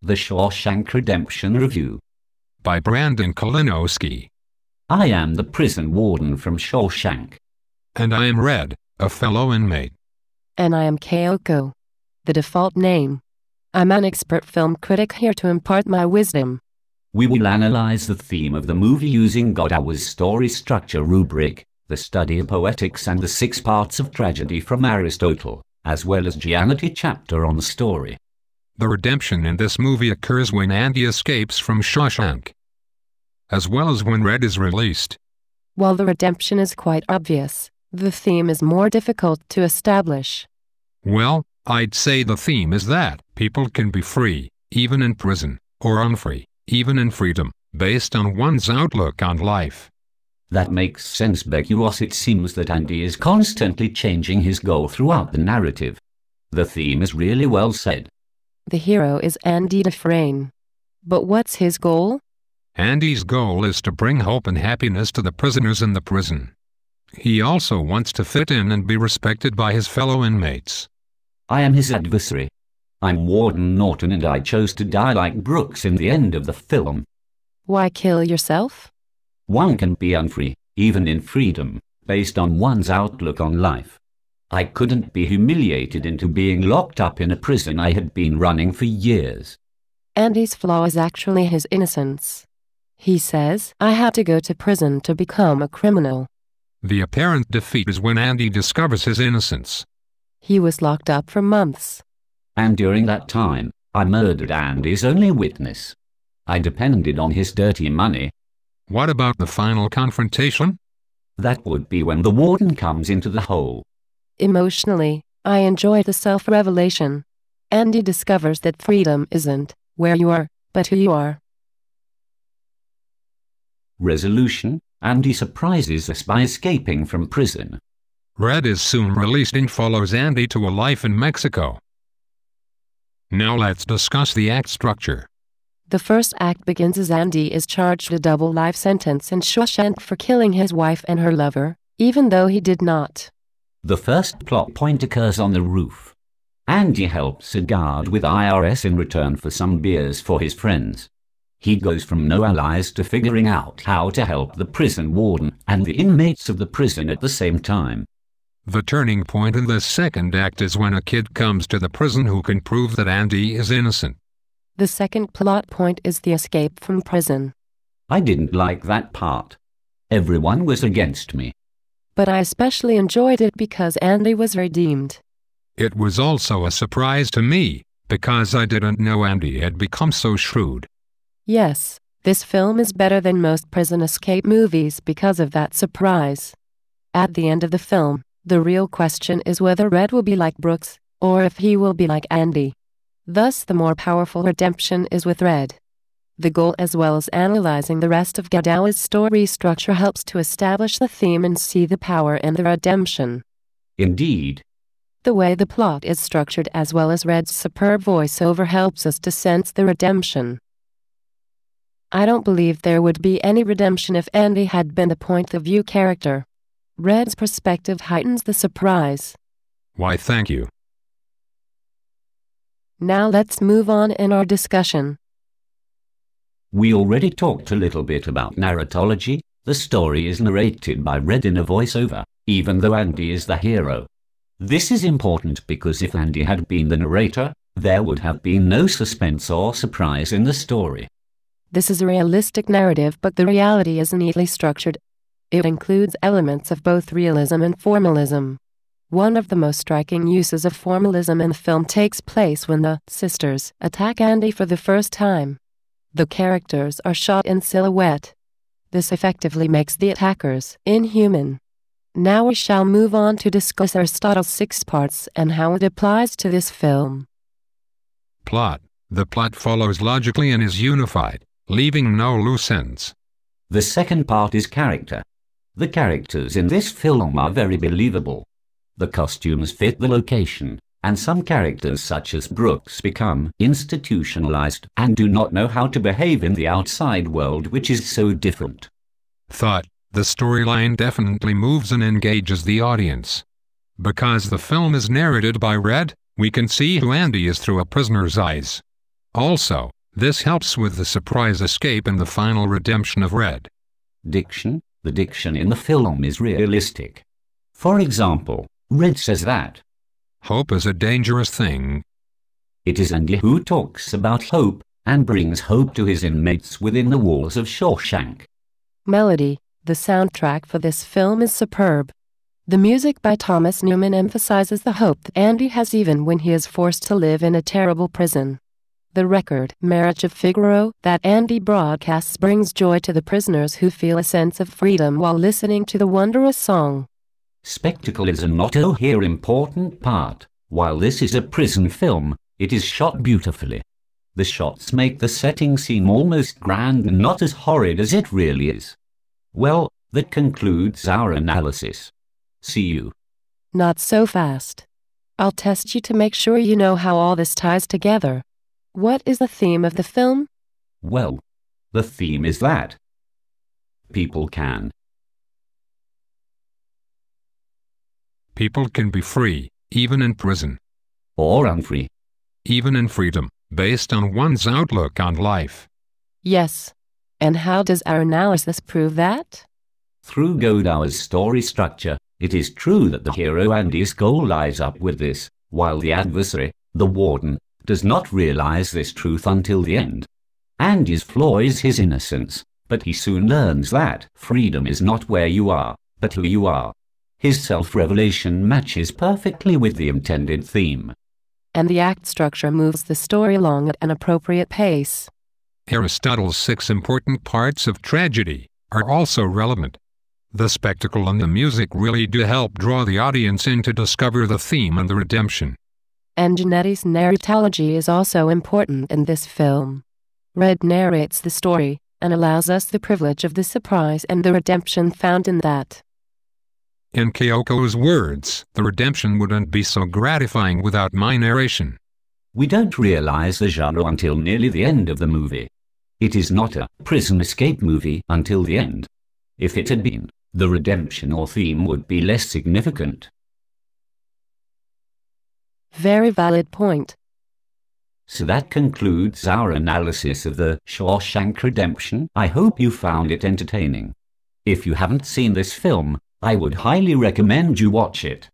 The Shawshank Redemption Review. By Brandon Kalinowski. I am the prison warden from Shawshank. And I am Red, a fellow inmate. And I am Kyoko, the default name. I'm an expert film critic here to impart my wisdom. We will analyze the theme of the movie using Godow's story structure rubric, the study of poetics and the 6 parts of tragedy from Aristotle, as well as Giannetti chapter on the story. The redemption in this movie occurs when Andy escapes from Shawshank, as well as when Red is released. While the redemption is quite obvious, the theme is more difficult to establish. Well, I'd say the theme is that people can be free, even in prison, or unfree, even in freedom, based on one's outlook on life. That makes sense because it seems that Andy is constantly changing his goal throughout the narrative. The theme is really well said. The hero is Andy Dufresne. But what's his goal? Andy's goal is to bring hope and happiness to the prisoners in the prison. He also wants to fit in and be respected by his fellow inmates. I am his adversary. I'm Warden Norton and I chose to die like Brooks in the end of the film. Why kill yourself? One can be unfree, even in freedom, based on one's outlook on life. I couldn't be humiliated into being locked up in a prison I had been running for years. Andy's flaw is actually his innocence. He says, I had to go to prison to become a criminal. The apparent defeat is when Andy discovers his innocence. He was locked up for months. And during that time, I murdered Andy's only witness. I depended on his dirty money. What about the final confrontation? That would be when the warden comes into the hole. Emotionally, I enjoyed the self-revelation. Andy discovers that freedom isn't where you are, but who you are. Resolution: Andy surprises us by escaping from prison. Red is soon released and follows Andy to a life in Mexico. Now let's discuss the act structure. The first act begins as Andy is charged a double life sentence in Shawshank for killing his wife and her lover, even though he did not. The first plot point occurs on the roof. Andy helps a guard with IRS in return for some beers for his friends. He goes from no allies to figuring out how to help the prison warden and the inmates of the prison at the same time. The turning point in the second act is when a kid comes to the prison who can prove that Andy is innocent. The second plot point is the escape from prison. I didn't like that part. Everyone was against me. But I especially enjoyed it because Andy was redeemed. It was also a surprise to me, because I didn't know Andy had become so shrewd. Yes, this film is better than most prison escape movies because of that surprise. At the end of the film, the real question is whether Red will be like Brooks, or if he will be like Andy. Thus the more powerful redemption is with Red. The goal as well as analyzing the rest of Godow's story structure helps to establish the theme and see the power in the redemption. Indeed. The way the plot is structured as well as Red's superb voiceover helps us to sense the redemption. I don't believe there would be any redemption if Andy had been a point-of-view character. Red's perspective heightens the surprise. Why, thank you. Now let's move on in our discussion. We already talked a little bit about narratology. The story is narrated by Red in a voiceover, even though Andy is the hero. This is important because if Andy had been the narrator, there would have been no suspense or surprise in the story. This is a realistic narrative, but the reality is neatly structured. It includes elements of both realism and formalism. One of the most striking uses of formalism in the film takes place when the sisters attack Andy for the first time. The characters are shot in silhouette. This effectively makes the attackers inhuman. Now we shall move on to discuss Aristotle's 6 parts and how it applies to this film. Plot. The plot follows logically and is unified, leaving no loose ends. The second part is character. The characters in this film are very believable. The costumes fit the location, and some characters such as Brooks become institutionalized and do not know how to behave in the outside world, which is so different. Thought. The storyline definitely moves and engages the audience. Because the film is narrated by Red, we can see who Andy is through a prisoner's eyes. Also, this helps with the surprise escape and the final redemption of Red. Diction. The diction in the film is realistic. For example, Red says that hope is a dangerous thing. It is Andy who talks about hope and brings hope to his inmates within the walls of Shawshank. Melody. The soundtrack for this film is superb. The music by Thomas Newman emphasizes the hope that Andy has even when he is forced to live in a terrible prison. The record, Marriage of Figaro, that Andy broadcasts brings joy to the prisoners who feel a sense of freedom while listening to the wondrous song. Spectacle is a not here important part. While this is a prison film, it is shot beautifully. The shots make the setting seem almost grand and not as horrid as it really is. Well, that concludes our analysis. See you. Not so fast. I'll test you to make sure you know how all this ties together. What is the theme of the film? Well, the theme is that people can be free, even in prison. Or unfree. Even in freedom, based on one's outlook on life. Yes. And how does our analysis prove that? Through Godauer's story structure, it is true that the hero Andy's goal lies up with this, while the adversary, the warden, does not realize this truth until the end. Andy's flaw is his innocence, but he soon learns that freedom is not where you are, but who you are. His self-revelation matches perfectly with the intended theme. And the act structure moves the story along at an appropriate pace. Aristotle's 6 important parts of tragedy are also relevant. The spectacle and the music really do help draw the audience in to discover the theme and the redemption. And Genetti's narratology is also important in this film. Red narrates the story, and allows us the privilege of the surprise and the redemption found in that. In Kyoko's words, the redemption wouldn't be so gratifying without my narration. We don't realize the genre until nearly the end of the movie. It is not a prison escape movie until the end. If it had been, the redemption or theme would be less significant. Very valid point. So that concludes our analysis of the Shawshank Redemption. I hope you found it entertaining. If you haven't seen this film, I would highly recommend you watch it.